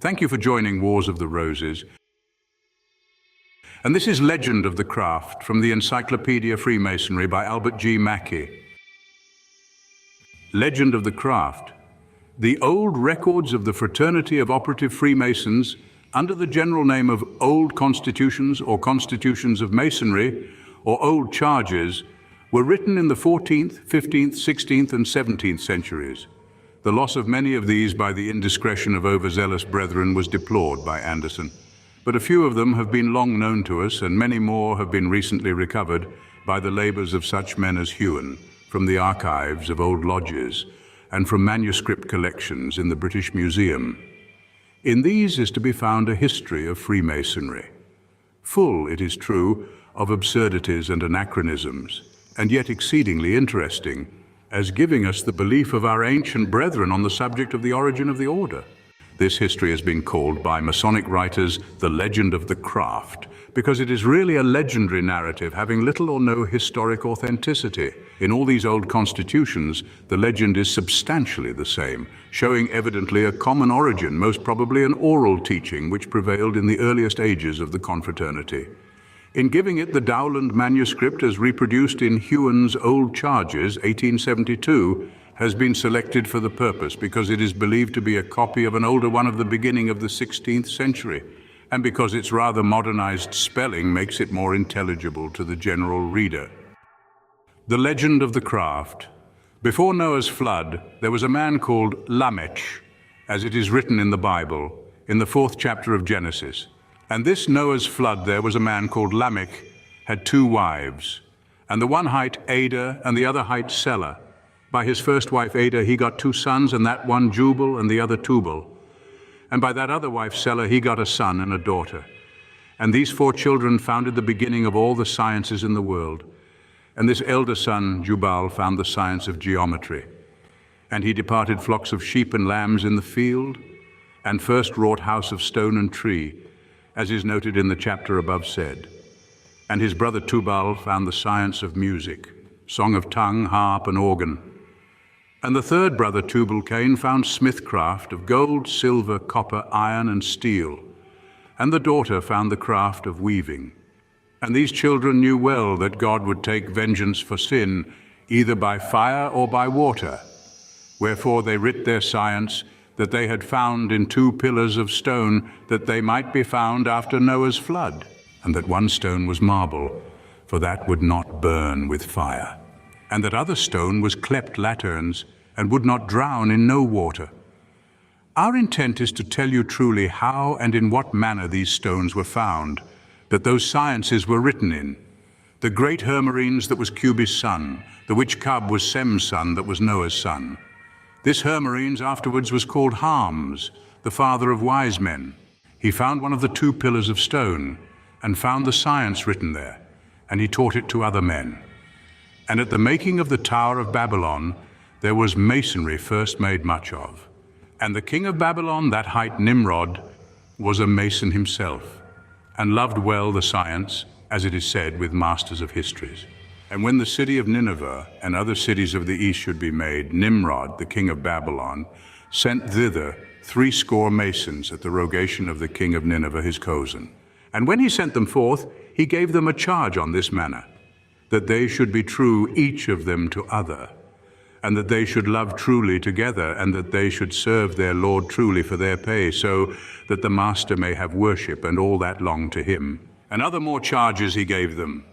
Thank you for joining Wars of the Roses. And this is Legend of the Craft from the Encyclopedia of Freemasonry by Albert G. Mackey. Legend of the Craft. The old records of the Fraternity of Operative Freemasons, under the general name of Old Constitutions or Constitutions of Masonry, or Old Charges, were written in the 14th, 15th, 16th, and 17th centuries. The loss of many of these by the indiscretion of overzealous brethren was deplored by Anderson. But a few of them have been long known to us, and many more have been recently recovered by the labors of such men as Hughan, from the archives of old lodges, and from manuscript collections in the British Museum. In these is to be found a history of Freemasonry, full, it is true, of absurdities and anachronisms, and yet exceedingly interesting, as giving us the belief of our ancient brethren on the subject of the origin of the order. This history has been called by Masonic writers the Legend of the Craft, because it is really a legendary narrative having little or no historic authenticity. In all these old constitutions, the legend is substantially the same, showing evidently a common origin, most probably an oral teaching which prevailed in the earliest ages of the confraternity. In giving it the Dowland manuscript as reproduced in Hughan's Old Charges, 1872, has been selected for the purpose because it is believed to be a copy of an older one of the beginning of the 16th century, and because its rather modernized spelling makes it more intelligible to the general reader. The Legend of the Craft. Before Noah's flood, there was a man called Lamech, as it is written in the Bible, in the 4th chapter of Genesis. And this Noah's flood there was a man called Lamech, had 2 wives, and the one hight Ada, and the other hight Selah. By his first wife Ada he got 2 sons, and that one Jubal, and the other Tubal. And by that other wife Selah he got a son and a daughter. And these 4 children founded the beginning of all the sciences in the world. And this elder son, Jubal, found the science of geometry. And he departed flocks of sheep and lambs in the field, and first wrought house of stone and tree, as is noted in the chapter above said. And his brother Tubal found the science of music, song of tongue, harp, and organ. And the third brother Tubal-Cain found smithcraft of gold, silver, copper, iron, and steel. And the daughter found the craft of weaving. And these children knew well that God would take vengeance for sin, either by fire or by water. Wherefore they writ their science, that they had found in 2 pillars of stone, that they might be found after Noah's flood, and that one stone was marble, for that would not burn with fire, and that other stone was clept laterns, and would not drown in no water. Our intent is to tell you truly how and in what manner these stones were found, that those sciences were written in. The great Hermorines that was Cubis' son, the which cub was Sem's son that was Noah's son. This Hermorines afterwards was called Harms, the father of wise men. He found one of the 2 pillars of stone, and found the science written there, and he taught it to other men. And at the making of the Tower of Babylon, there was masonry first made much of. And the king of Babylon, that hight Nimrod, was a mason himself, and loved well the science, as it is said, with masters of histories. And when the city of Nineveh and other cities of the east should be made, Nimrod, the king of Babylon, sent thither 80 masons at the rogation of the king of Nineveh his cousin. And when he sent them forth, he gave them a charge on this manner, that they should be true each of them to other, and that they should love truly together, and that they should serve their Lord truly for their pay, so that the master may have worship and all that long to him. And other more charges he gave them.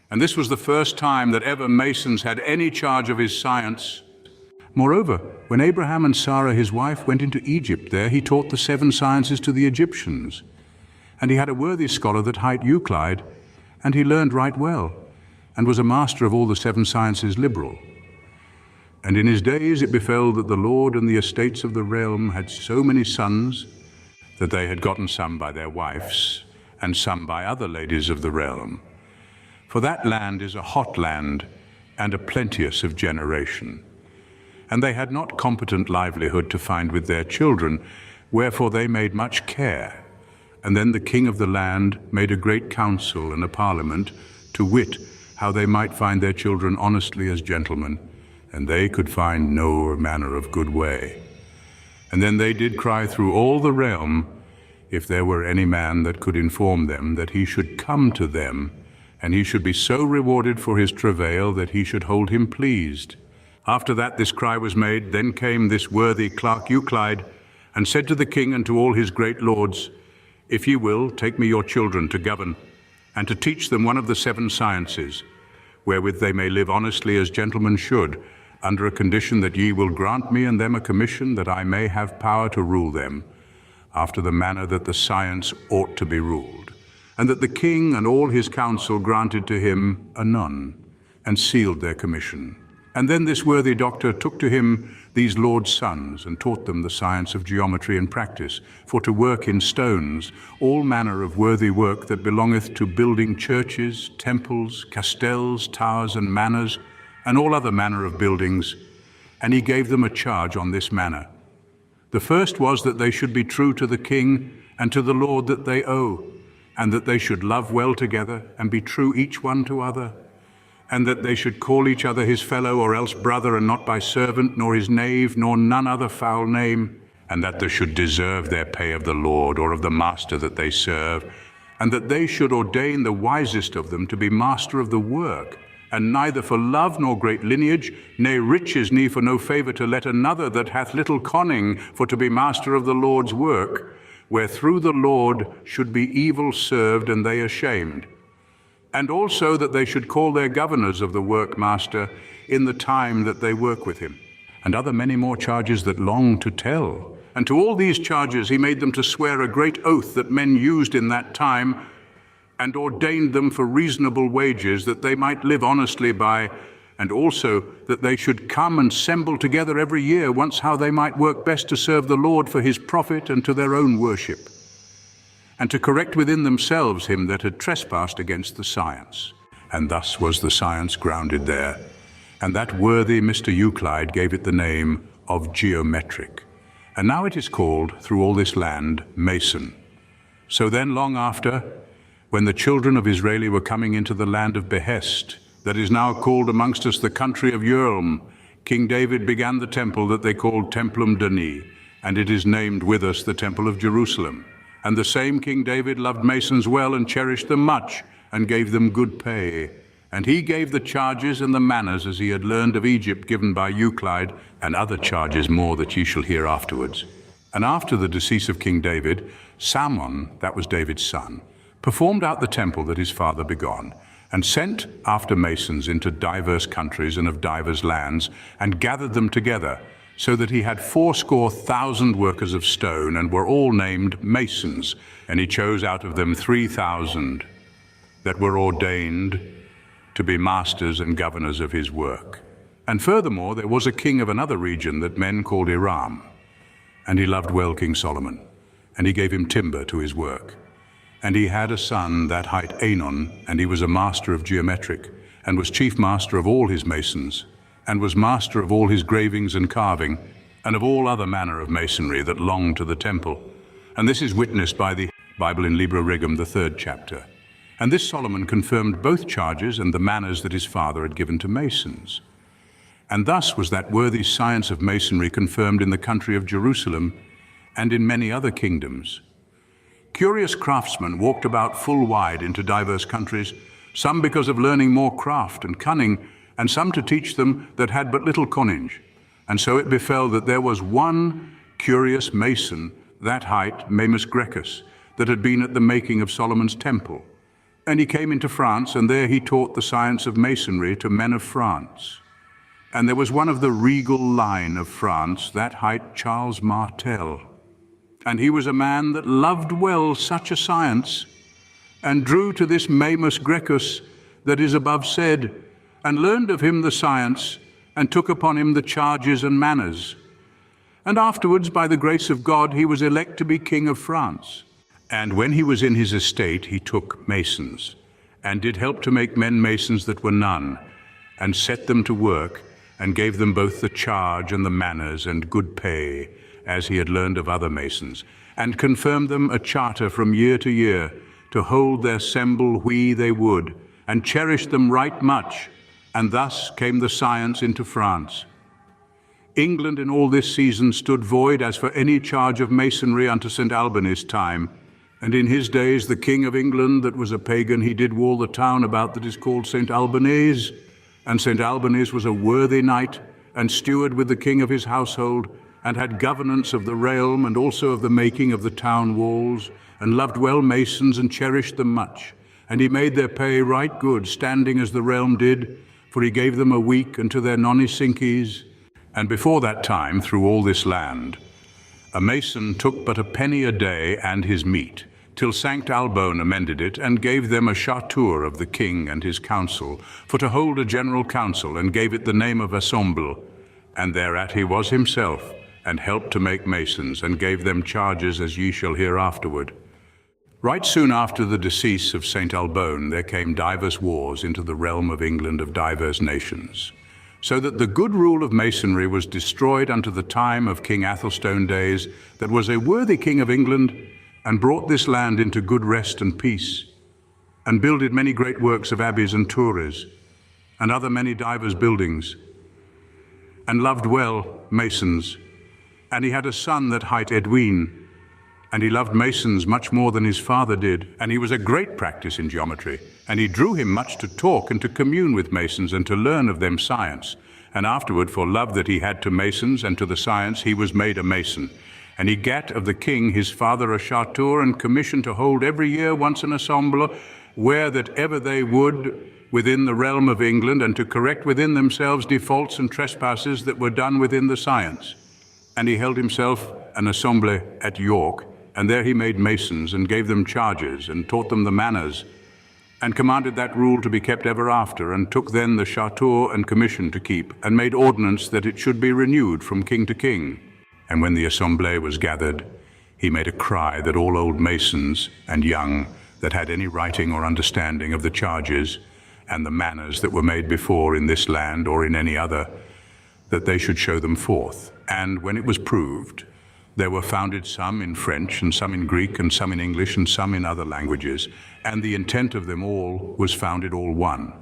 And this was the first time that ever masons had any charge of his science. Moreover, when Abraham and Sarah his wife went into Egypt, there he taught the 7 sciences to the Egyptians. And he had a worthy scholar that hight Euclid, and he learned right well, and was a master of all the 7 sciences liberal. And in his days it befell that the Lord and the estates of the realm had so many sons, that they had gotten some by their wives, and some by other ladies of the realm. For that land is a hot land, and a plenteous of generation. And they had not competent livelihood to find with their children, wherefore they made much care. And then the king of the land made a great council and a parliament, to wit, how they might find their children honestly as gentlemen, and they could find no manner of good way. And then they did cry through all the realm, if there were any man that could inform them, that he should come to them, and he should be so rewarded for his travail that he should hold him pleased. After that this cry was made, then came this worthy clerk Euclid, and said to the king and to all his great lords, If ye will, take me your children to govern, and to teach them one of the 7 sciences, wherewith they may live honestly as gentlemen should, under a condition that ye will grant me and them a commission, that I may have power to rule them, after the manner that the science ought to be ruled, and that the king and all his council granted to him a none, and sealed their commission. And then this worthy doctor took to him these lords' sons, and taught them the science of geometry and practice, for to work in stones all manner of worthy work that belongeth to building churches, temples, castells, towers, and manors, and all other manner of buildings. And he gave them a charge on this manner. The first was that they should be true to the king and to the lord that they owe, and that they should love well together, and be true each one to other, and that they should call each other his fellow, or else brother, and not by servant, nor his knave, nor none other foul name, and that they should deserve their pay of the Lord, or of the master that they serve, and that they should ordain the wisest of them to be master of the work, and neither for love nor great lineage, ne riches, ne for no favour to let another that hath little conning for to be master of the Lord's work, where through the Lord should be evil served and they ashamed. And also that they should call their governors of the workmaster in the time that they work with him, and other many more charges that long to tell. And to all these charges he made them to swear a great oath that men used in that time, and ordained them for reasonable wages, that they might live honestly by, and also that they should come and assemble together every year, once how they might work best to serve the Lord for his profit and to their own worship, and to correct within themselves him that had trespassed against the science. And thus was the science grounded there, and that worthy Mr. Euclid gave it the name of geometric. And now it is called, through all this land, Mason. So then long after, when the children of Israel were coming into the land of Behest, that is now called amongst us the country of Urim, King David began the temple that they called Templum Dani, and it is named with us the Temple of Jerusalem. And the same King David loved masons well, and cherished them much, and gave them good pay. And he gave the charges and the manners as he had learned of Egypt, given by Euclid, and other charges more that ye shall hear afterwards. And after the decease of King David, Salmon, that was David's son, performed out the temple that his father begon, and sent after masons into divers countries and of divers lands, and gathered them together, so that he had 80,000 workers of stone, and were all named masons. And he chose out of them 3,000 that were ordained to be masters and governors of his work. And furthermore, there was a king of another region that men called Hiram, and he loved well King Solomon, and he gave him timber to his work. And he had a son that hight Anon, and he was a master of geometric, and was chief master of all his masons, and was master of all his gravings and carving, and of all other manner of masonry that longed to the temple. And this is witnessed by the Bible in Libro Regum, the 3rd chapter. And this Solomon confirmed both charges and the manners that his father had given to masons. And thus was that worthy science of masonry confirmed in the country of Jerusalem, and in many other kingdoms. Curious craftsmen walked about full wide into diverse countries, some because of learning more craft and cunning, and some to teach them that had but little connage. And so it befell that there was one curious mason, that hight Mamus Grecus, that had been at the making of Solomon's temple. And he came into France, and there he taught the science of masonry to men of France. And there was one of the regal line of France, that hight Charles Martel. And he was a man that loved well such a science, and drew to this Mamus Grecus that is above said, and learned of him the science, and took upon him the charges and manners. And afterwards, by the grace of God, he was elect to be king of France. And when he was in his estate, he took masons, and did help to make men masons that were none, and set them to work, and gave them both the charge and the manners and good pay, as he had learned of other masons, and confirmed them a charter from year to year, to hold their semble whe they would, and cherished them right much. And thus came the science into France. England in all this season stood void as for any charge of masonry unto St. Albany's time. And in his days the King of England, that was a pagan, he did wall the town about that is called St. Albany's. And St. Albany's was a worthy knight, and steward with the king of his household, and had governance of the realm, and also of the making of the town walls, and loved well masons, and cherished them much. And he made their pay right good, standing as the realm did, for he gave them a week unto their nonisinkis. And before that time, through all this land, a mason took but a penny a day and his meat, till Sanct Albone amended it, and gave them a chartour of the king and his council, for to hold a general council, and gave it the name of Assemble. And thereat he was himself, and helped to make masons, and gave them charges as ye shall hear afterward. Right soon after the decease of St. Albone, there came divers wars into the realm of England of divers nations, so that the good rule of masonry was destroyed unto the time of King Athelstone days, that was a worthy king of England, and brought this land into good rest and peace, and builded many great works of abbeys and turres, and other many divers buildings, and loved well masons. And he had a son that hight Edwin, and he loved masons much more than his father did, and he was a great practice in geometry, and he drew him much to talk and to commune with masons, and to learn of them science. And afterward, for love that he had to masons and to the science, he was made a mason. And he gat of the king his father a chartour, and commissioned to hold every year once an assemble, where that ever they would within the realm of England, and to correct within themselves defaults and trespasses that were done within the science. And he held himself an assembly at York, and there he made masons, and gave them charges, and taught them the manners, and commanded that rule to be kept ever after, and took then the chartour and commission to keep, and made ordinance that it should be renewed from king to king. And when the assembly was gathered, he made a cry that all old masons and young that had any writing or understanding of the charges and the manners that were made before in this land or in any other, that they should show them forth. And when it was proved, there were founded some in French, and some in Greek, and some in English, and some in other languages, and the intent of them all was founded all one.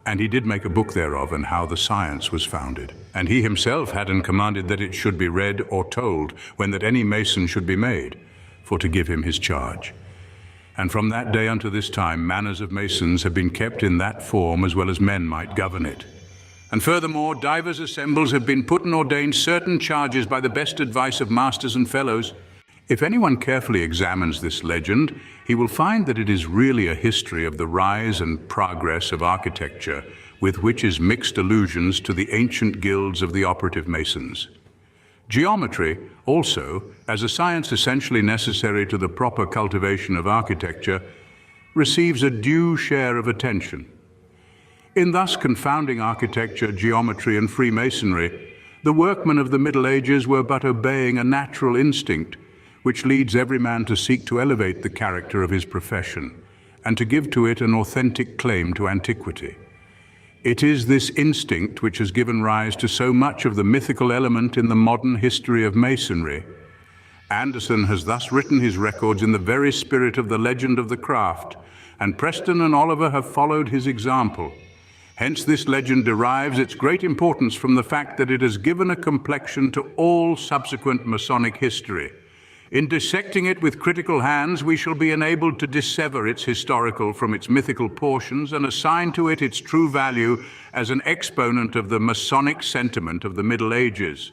And he did make a book thereof, and how the science was founded. And he himself had and commanded that it should be read or told, when that any mason should be made, for to give him his charge. And from that day unto this time, manners of masons have been kept in that form, as well as men might govern it. And furthermore, divers assembles have been put and ordained certain charges by the best advice of masters and fellows. If anyone carefully examines this legend, he will find that it is really a history of the rise and progress of architecture, with which is mixed allusions to the ancient guilds of the operative masons. Geometry, also, as a science essentially necessary to the proper cultivation of architecture, receives a due share of attention. In thus confounding architecture, geometry, and Freemasonry, the workmen of the Middle Ages were but obeying a natural instinct, which leads every man to seek to elevate the character of his profession, and to give to it an authentic claim to antiquity. It is this instinct which has given rise to so much of the mythical element in the modern history of Masonry. Anderson has thus written his records in the very spirit of the legend of the craft, and Preston and Oliver have followed his example. Hence this legend derives its great importance from the fact that it has given a complexion to all subsequent Masonic history. In dissecting it with critical hands, we shall be enabled to dissever its historical from its mythical portions and assign to it its true value as an exponent of the Masonic sentiment of the Middle Ages.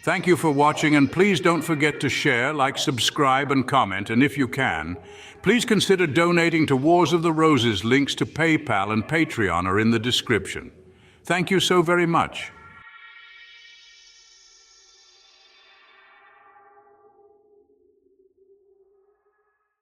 Thank you for watching, and please don't forget to share, like, subscribe, and comment. And if you can, please consider donating to Wars of the Roses. Links to PayPal and Patreon are in the description. Thank you so very much.